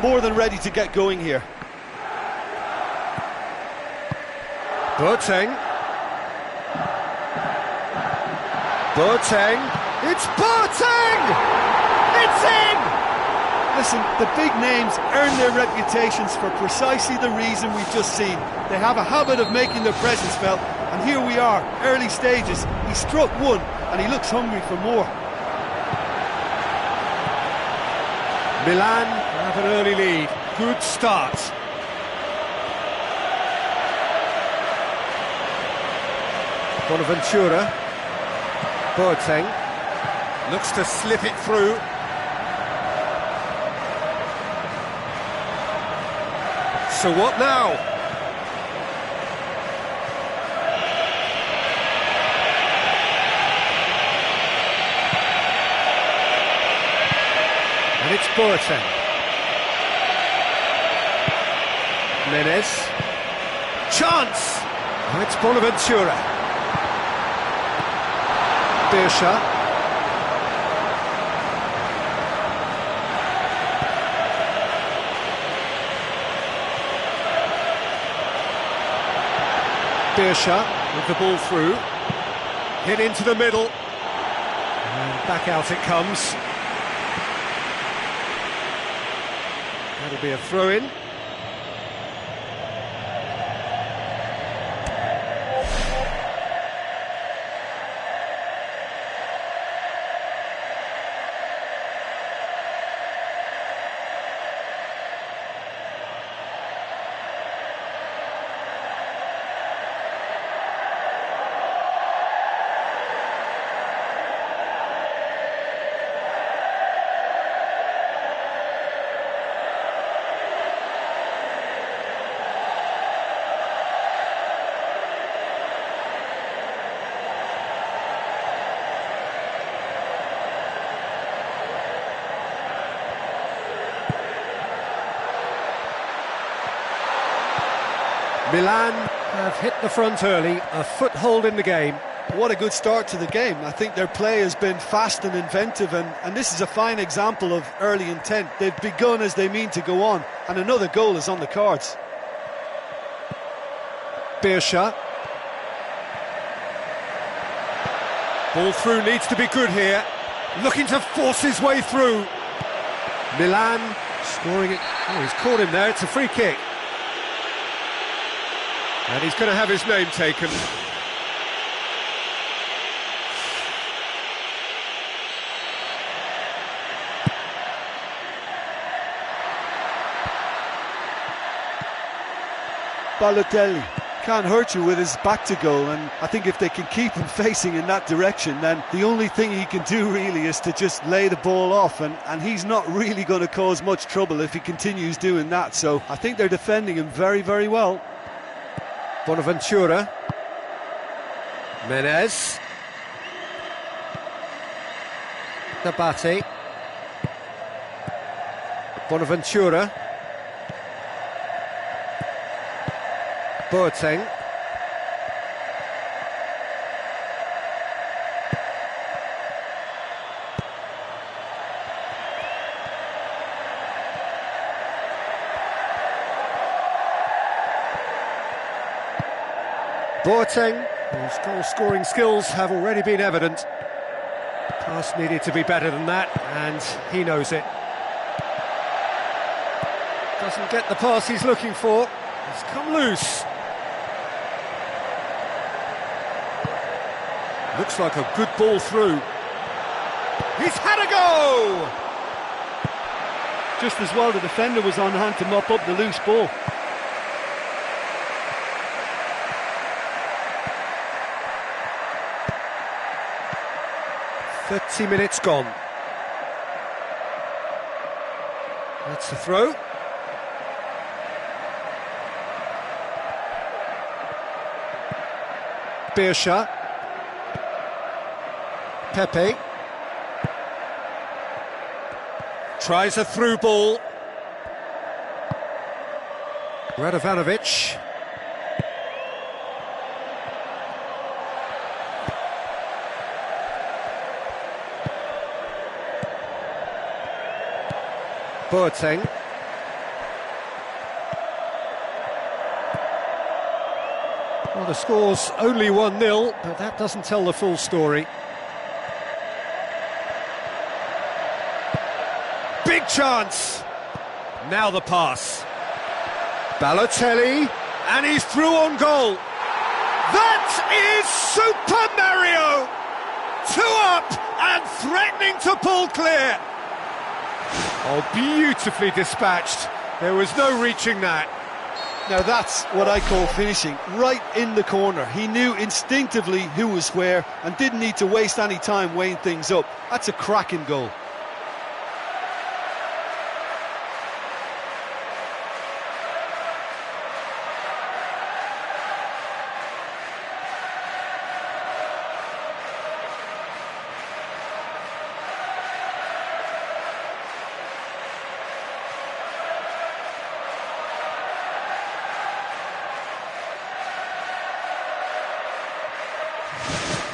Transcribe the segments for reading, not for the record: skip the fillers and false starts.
More than ready to get going here. Boateng. Boateng. It's Boateng! It's in! Listen, the big names earn their reputations for precisely the reason we've just seen. They have a habit of making their presence felt, and here we are, early stages. He struck one, and he looks hungry for more. Milan have an early lead. Good start. Bonaventura. Boateng. Looks to slip it through. So what now? And it's Boateng. Menez. Chance! And it's Bonaventura. Bersha. Bersha with the ball through. Hit into the middle. And back out it comes. That'll be a throw-in. Milan have hit the front early, a foothold in the game. What a good start to the game. I think their play has been fast and inventive, and this is a fine example of early intent. They've begun as they mean to go on, and another goal is on the cards. Bersha. Ball through needs to be good here. Looking to force his way through. Milan scoring it. Oh, he's caught him there. It's a free kick. And he's going to have his name taken. Balotelli can't hurt you with his back to goal, and I think if they can keep him facing in that direction, then the only thing he can do really is to just lay the ball off, and he's not really going to cause much trouble if he continues doing that. So I think they're defending him very, very well. Bonaventura. Menez. Tabate. Bonaventura. Boateng. Boateng, whose goal-scoring skills have already been evident. Pass needed to be better than that, and he knows it. Doesn't get the pass he's looking for. It's come loose. Looks like a good ball through. He's had a go! Just as well the defender was on hand to mop up the loose ball. "30 minutes gone." That's the throw. Bersha. Pepe. Tries a through ball. Radovanovic. Boateng. Well, the score's only 1-0, but that doesn't tell the full story. Big chance! Now the pass. Balotelli, and he's through on goal. That is Super Mario! 2 up and threatening to pull clear. Oh, beautifully dispatched. There was no reaching that. Now that's what I call finishing, right in the corner. He knew instinctively who was where and didn't need to waste any time weighing things up. That's a cracking goal.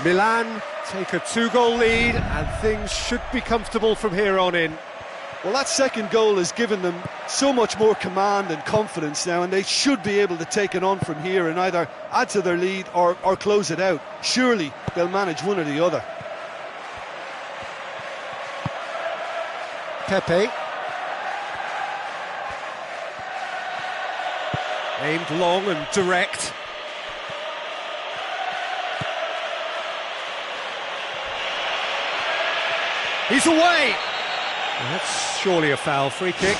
Milan take a 2-goal lead and things should be comfortable from here on in. Well, that second goal has given them so much more command and confidence now, and they should be able to take it on from here and either add to their lead or close it out. Surely they'll manage one or the other. Pepe. Aimed long and direct. He's away! Well, that's surely a foul, free kick.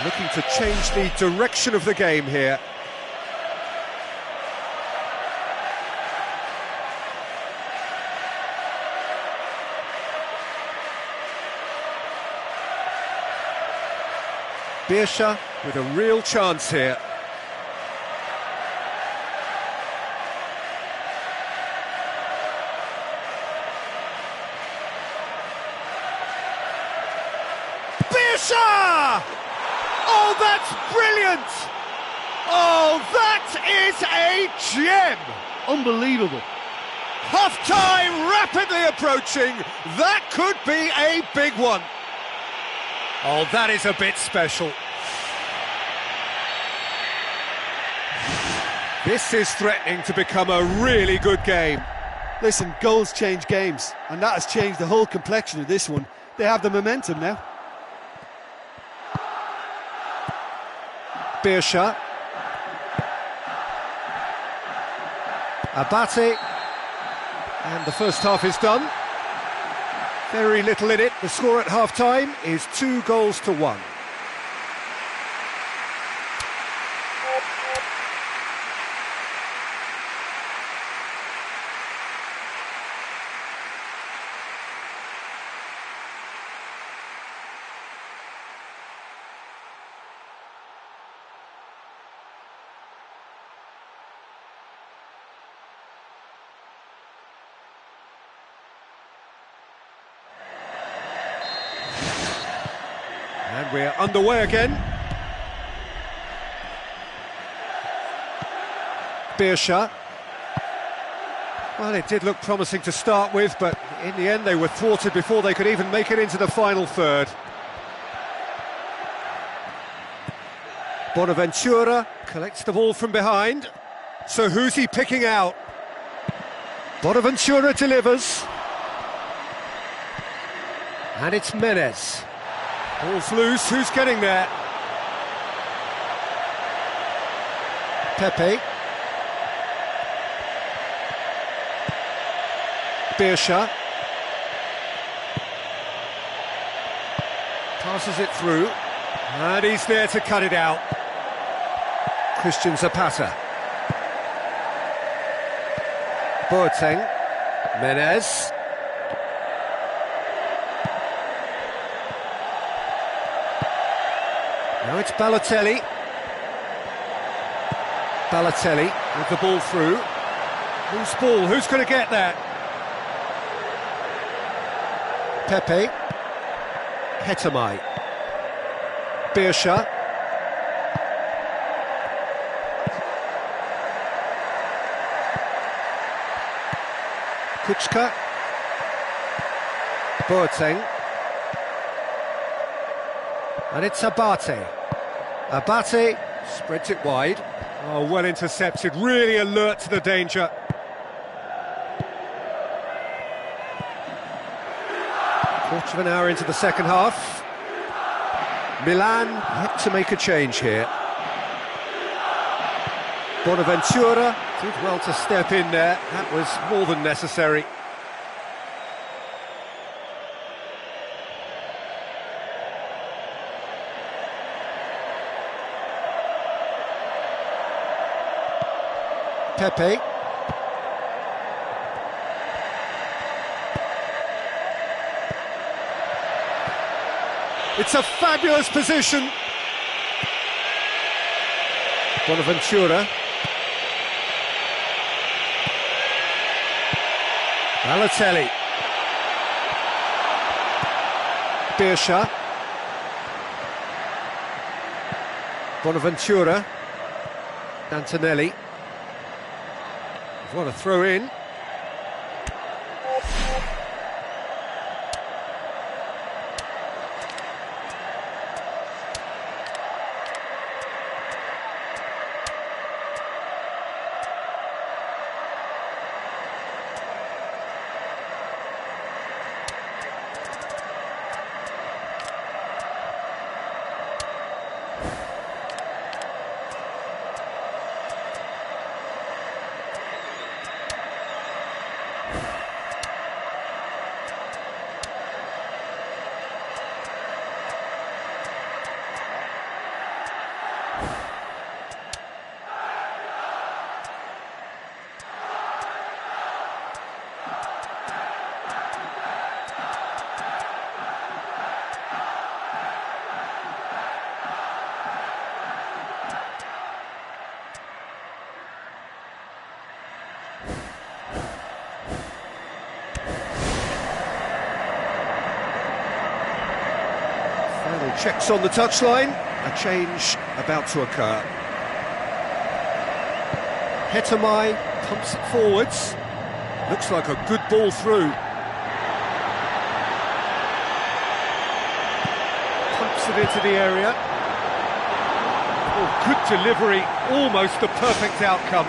Looking to change the direction of the game here. Birsha with a real chance here. Oh, that's brilliant! Oh, that is a gem! Unbelievable. Half-time rapidly approaching. That could be a big one. Oh, that is a bit special. This is threatening to become a really good game. Listen, goals change games, and that has changed the whole complexion of this one. They have the momentum now. Birsha. Abate. And the first half is done. Very little in it. The score at half-time is 2-1. And we're underway again. Birsha. Well, it did look promising to start with, but in the end they were thwarted before they could even make it into the final third. Bonaventura collects the ball from behind. So who's he picking out? Bonaventura delivers. And it's Menez. Ball's loose, who's getting there? Pepe. Birsha. Passes it through. And he's there to cut it out. Christian Zapata. Boateng. Menez. Now it's Balotelli. Balotelli with the ball through. Who's ball? Who's going to get that? Pepe. Hetamai. Birsha. Kuchka. Boateng. And it's Abate. Abate spreads it wide. Oh, well intercepted, really alert to the danger. Quarter of an hour into the second half. Milan yet to make a change here. Bonaventura did well to step in there, that was more than necessary. Pepe. It's a fabulous position. Bonaventura. Balotelli. Birsha. Bonaventura. Antonelli. What a throw in. Checks on the touchline, a change about to occur. Hetamai pumps it forwards, looks like a good ball through. Pumps it into the area. Oh, good delivery, almost the perfect outcome.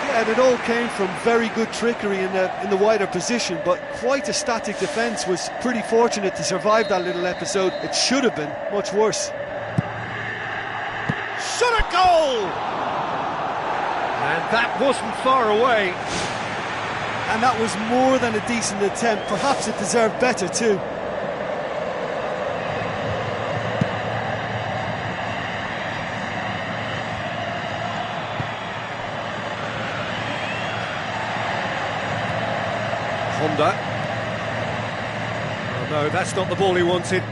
Yeah, and it all came from very good trickery in the wider position, but quite a static defence. Was pretty fortunate to survive that little episode. It should have been much worse. Shot a goal! And that wasn't far away. And that was more than a decent attempt. Perhaps it deserved better too. Honda. Oh no, that's not the ball he wanted.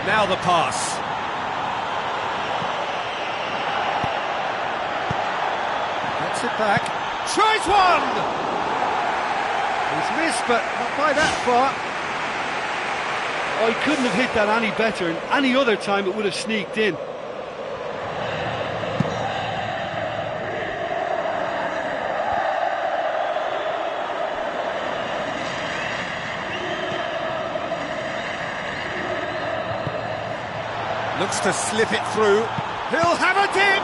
Now the pass. Gets it back. Tries one! He's missed, but not by that far. Oh, he couldn't have hit that any better, and any other time it would have sneaked in. Looks to slip it through. He'll have a dip!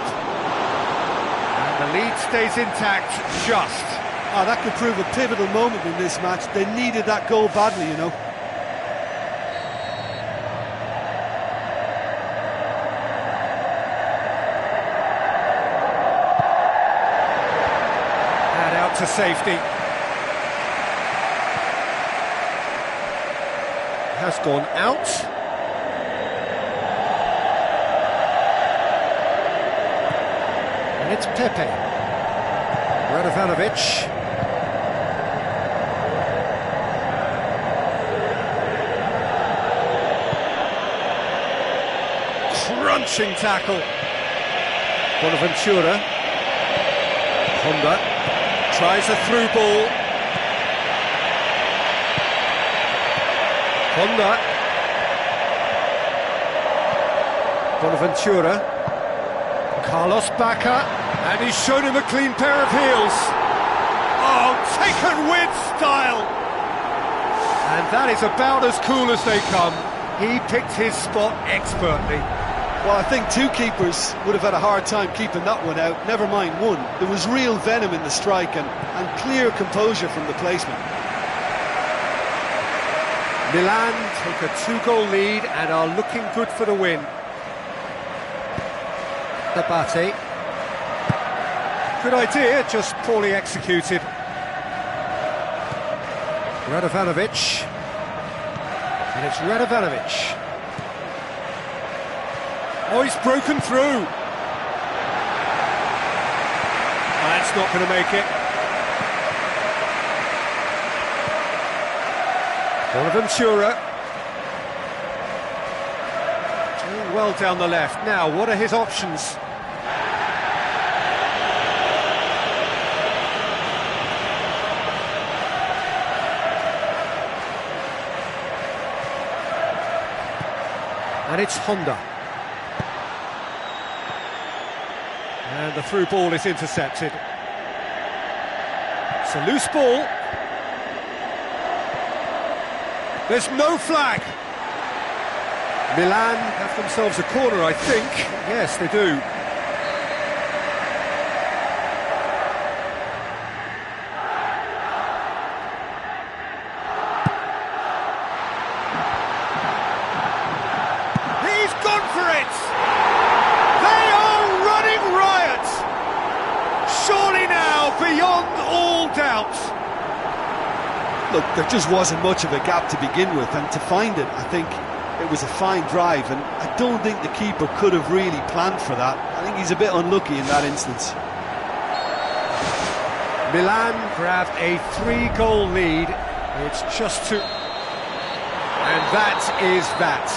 And the lead stays intact, just. Oh, that could prove a pivotal moment in this match. They needed that goal badly, you know. And out to safety. Has gone out. And it's Pepe. Radovanovic. Crunching tackle. Bonaventura. Honda tries a through ball. Honda. Bonaventura. Carlos Bacca, and he's shown him a clean pair of heels. Oh, taken with style! And that is about as cool as they come. He picked his spot expertly. Well, I think two keepers would have had a hard time keeping that one out, never mind one. There was real venom in the strike and clear composure from the placement. Milan take a 2-goal lead and are looking good for the win. Abate. Good idea, just poorly executed. Radovanovic. And it's Radovanovic. Oh, he's broken through. That's not going to make it. Bonaventura. Doing well down the left. Now, what are his options? And it's Honda. And the through ball is intercepted. It's a loose ball. There's no flag. Milan have themselves a corner, I think. Yes, they do. He's gone for it! They are running riot! Surely now, beyond all doubt. Look, there just wasn't much of a gap to begin with, and to find it, I think it was a fine drive, and I don't think the keeper could have really planned for that. I think he's a bit unlucky in that instance. Milan grabbed a 3-goal lead. It's just to... And that is that.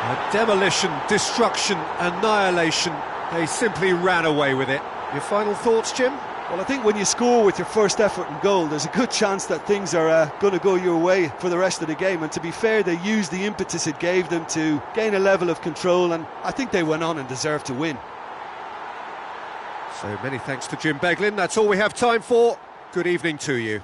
A demolition, destruction, annihilation. They simply ran away with it. Your final thoughts, Jim? Well, I think when you score with your first effort and goal, there's a good chance that things are going to go your way for the rest of the game. And to be fair, they used the impetus it gave them to gain a level of control, and I think they went on and deserved to win. So many thanks to Jim Beglin. That's all we have time for. Good evening to you.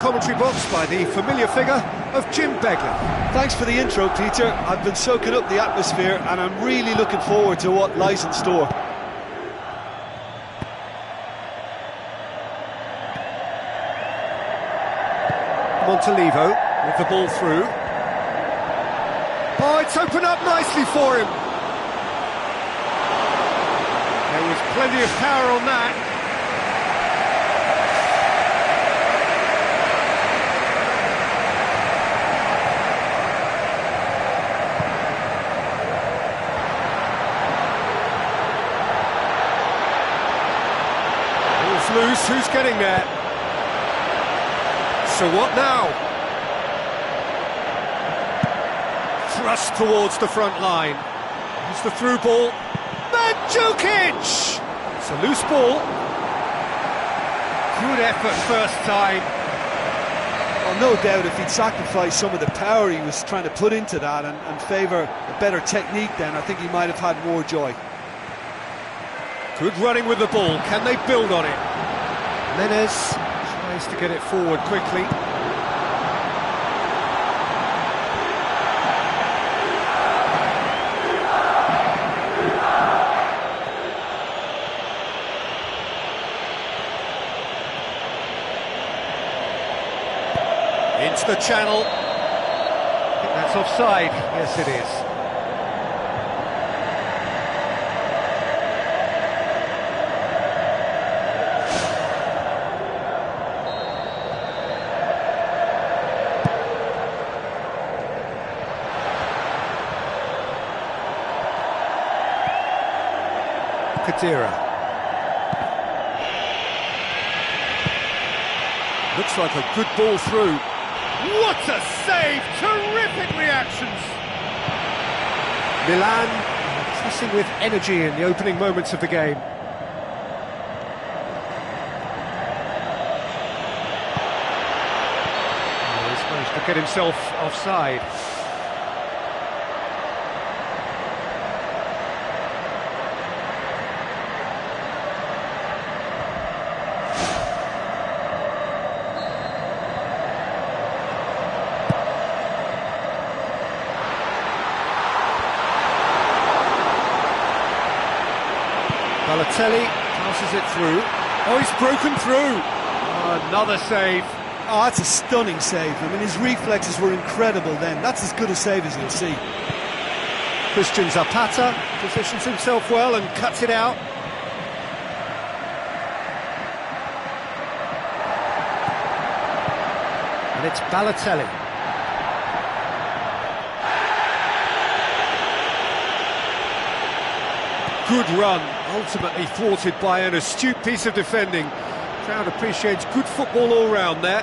commentary box by the familiar figure of Jim Begley. Thanks for the intro, Peter. I've been soaking up the atmosphere and I'm really looking forward to what lies in store. Montalivo with the ball through. Oh, it's opened up nicely for him. There was plenty of power on that. Ball's loose, who's getting there? So what now? Thrust towards the front line. Here's the through ball. Mandzukic! It's a loose ball. Good effort first time. Well, no doubt if he'd sacrificed some of the power he was trying to put into that and favour a better technique, then I think he might have had more joy. Good running with the ball. Can they build on it? Menez tries to get it forward quickly. Into the channel. I think that's offside. Yes, it is. Kadira. Looks like a good ball through. What a save! Terrific reactions! Milan pressing with energy in the opening moments of the game. Oh, he's managed to get himself offside. Balotelli passes it through. Oh, he's broken through. Oh, another save. Oh, that's a stunning save. I mean, his reflexes were incredible then. That's as good a save as you'll see. Christian Zapata positions himself well and cuts it out. And it's Balotelli. Good run, ultimately thwarted by an astute piece of defending. Crowd appreciates good football all round there.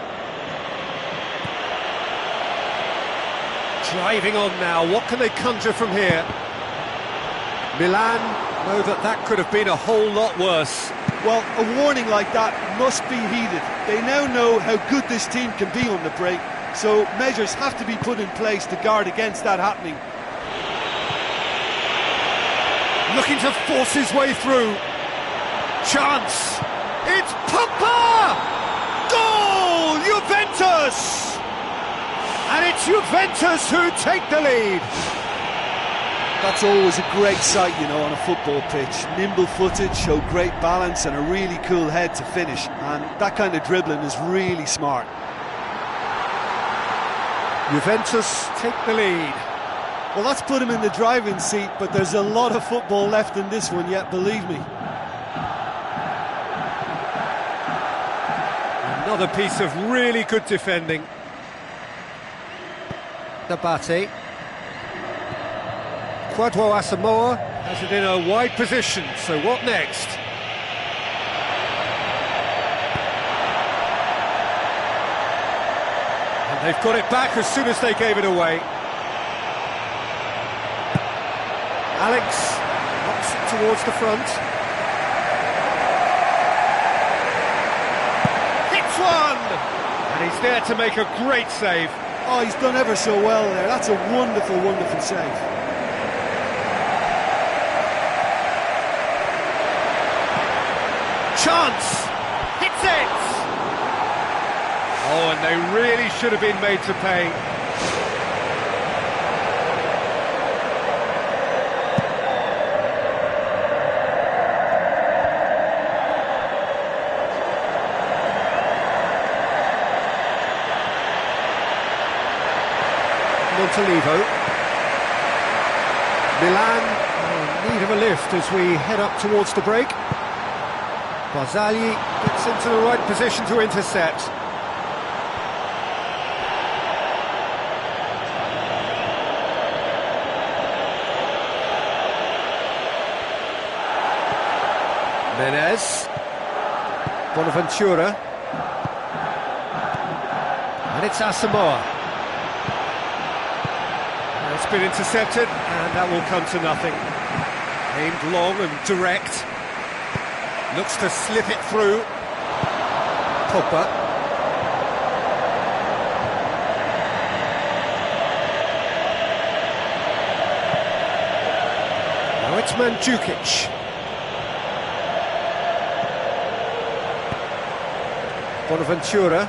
Driving on now, what can they conjure from here? Milan know that that could have been a whole lot worse. Well, a warning like that must be heeded. They now know how good this team can be on the break, so measures have to be put in place to guard against that happening. Looking to force his way through. Chance. It's Pogba! Goal! Juventus! And it's Juventus who take the lead. That's always a great sight, you know, on a football pitch. Nimble-footed, show great balance and a really cool head to finish. And that kind of dribbling is really smart. Juventus take the lead. Well, that's put him in the driving seat, but there's a lot of football left in this one yet, believe me. Another piece of really good defending. Nabate. Kwadwo Asamoah has it in a wide position, so what next? And they've got it back as soon as they gave it away. Alex knocks it towards the front. Hits one! And he's there to make a great save. Oh, he's done ever so well there. That's a wonderful, wonderful save. Chance! Hits it! Oh, and they really should have been made to pay. Montalivo. Milan in need of a lift as we head up towards the break. Barzagli gets into the right position to intercept. Menez. Bonaventura. And it's Asamoah. It's been intercepted, and that will come to nothing. Aimed long and direct. Looks to slip it through. Pogba. Now it's Mandzukic. Bonaventura.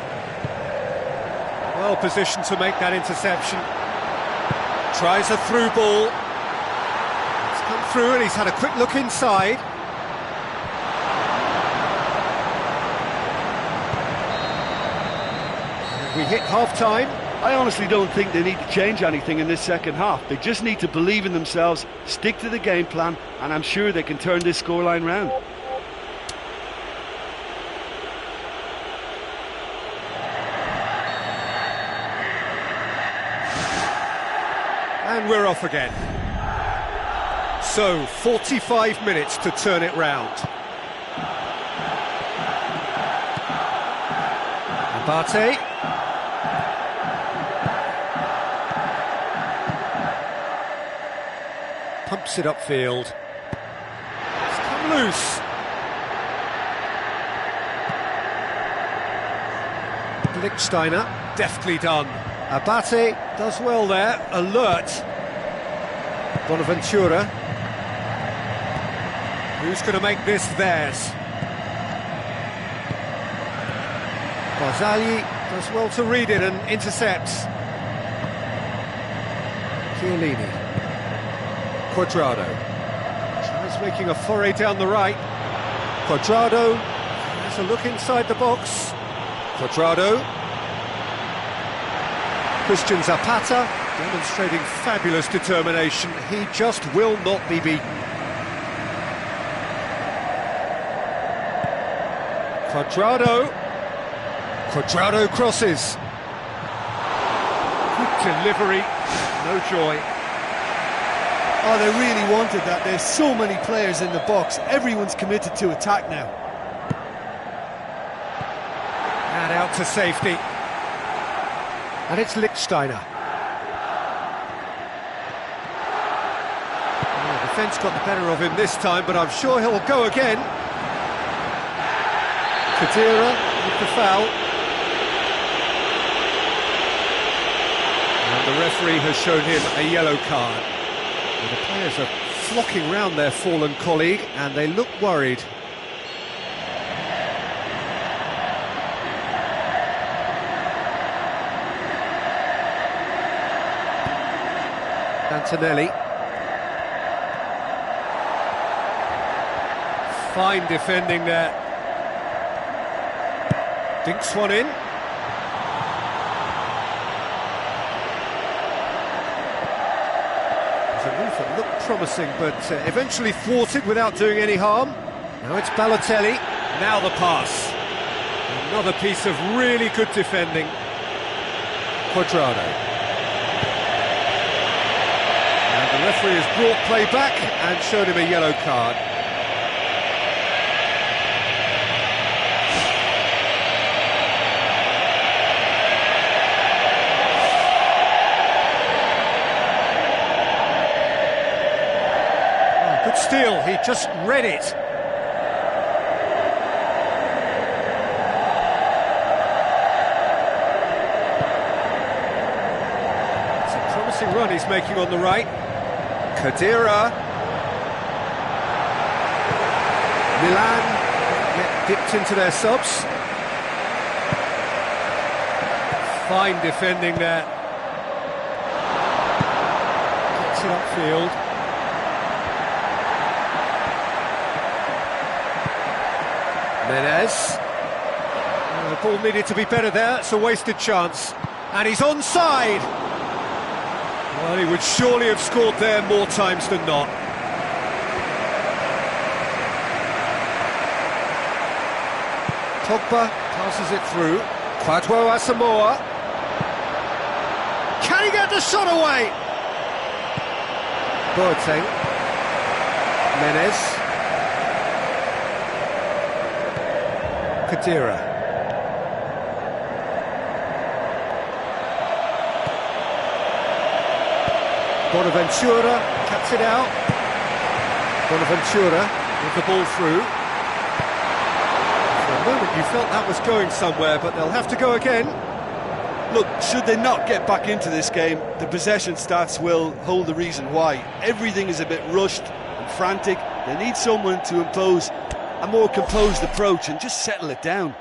Well positioned to make that interception. Tries a through ball. It's come through and he's had a quick look inside. And we hit half-time. I honestly don't think they need to change anything in this second half. They just need to believe in themselves, stick to the game plan, and I'm sure they can turn this scoreline round. And we're off again. So, 45 minutes to turn it round. Abate. Pumps it upfield. It's come loose. Lichtsteiner, deftly done. Abate does well there, alert. Bonaventura. Who's going to make this theirs? Barzagli does well to read it and intercepts. Chiellini. Quadrado. Tries making a foray down the right. Quadrado has a look inside the box. Quadrado. Christian Zapata demonstrating fabulous determination. He just will not be beaten. Quadrado. Quadrado crosses. Good delivery. No joy. Oh, they really wanted that. There's so many players in the box. Everyone's committed to attack now. And out to safety. And it's Lichtsteiner. Oh, the defence got the better of him this time, but I'm sure he'll go again. Kadira with the foul. And the referee has shown him a yellow card. And the players are flocking round their fallen colleague, and they look worried. Antonelli. Fine defending there. Dinks one in. It was a move that looked promising, but eventually thwarted without doing any harm. Now it's Balotelli. Now the pass. Another piece of really good defending. Quadrado. The referee has brought play back and showed him a yellow card. Oh, good steal, he just read it. It's a promising run he's making on the right. Kadira. Milan get dipped into their subs. Fine defending there. Gets it upfield. Menez. The ball needed to be better there, it's a wasted chance. And he's onside! Well, he would surely have scored there more times than not. Pogba passes it through. Kwadwo Asamoah. Can he get the shot away? Boateng. Menez. Kadira. Bonaventura cuts it out. Bonaventura with the ball through. For a moment you felt that was going somewhere, but they'll have to go again. Look, should they not get back into this game, the possession stats will hold the reason why. Everything is a bit rushed and frantic. They need someone to impose a more composed approach and just settle it down.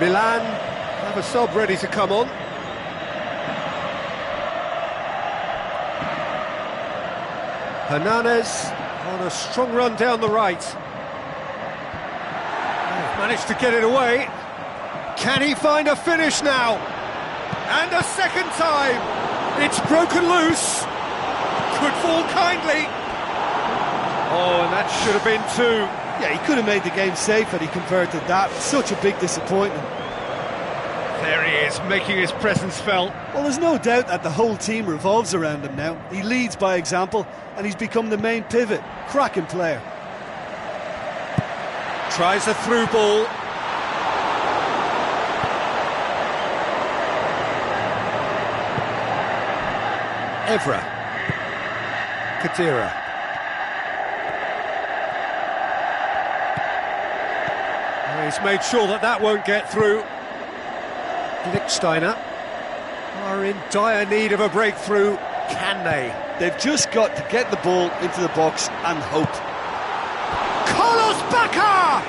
Milan have a sub ready to come on. Hernandez on a strong run down the right. They've managed to get it away. Can he find a finish now? And a second time. It's broken loose. Could fall kindly. Oh, and that should have been two. Yeah, he could have made the game safe had he converted that. Such a big disappointment. There he is, making his presence felt. Well, there's no doubt that the whole team revolves around him now. He leads by example, and he's become the main pivot. Cracking player. Tries a through ball. Evra. Kadira. He's made sure that that won't get through. Lichtsteiner are in dire need of a breakthrough. Can they? They've just got to get the ball into the box and hope. Carlos Bacca!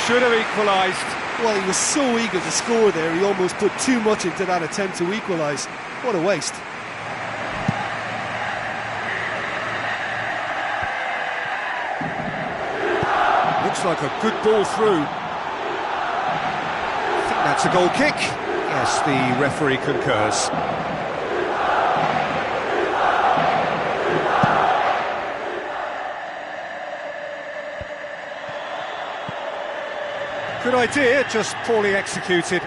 Should have equalised. Well, he was so eager to score there, he almost put too much into that attempt to equalise. What a waste. Looks like a good ball through. I think that's a goal kick. Yes, the referee concurs. Good idea, just poorly executed.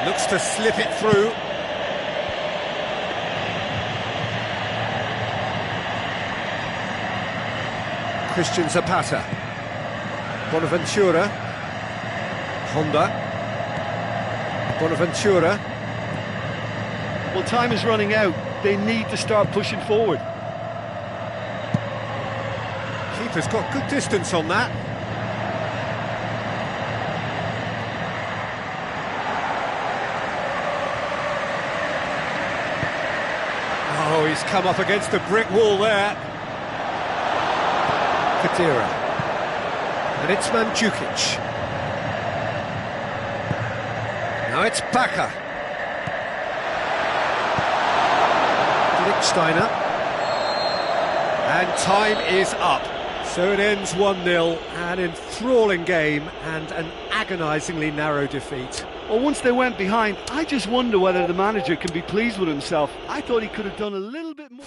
Looks to slip it through. Christian Zapata. Bonaventura. Honda. Bonaventura. Well, time is running out. They need to start pushing forward. Keeper's got good distance on that. Oh, he's come up against a brick wall there. Kadira. And it's Mandzukic. Now it's Bacca. Lichtsteiner. And time is up. So it ends 1-0, an enthralling game and an agonisingly narrow defeat. Well, once they went behind, I just wonder whether the manager can be pleased with himself. I thought he could have done a little bit more.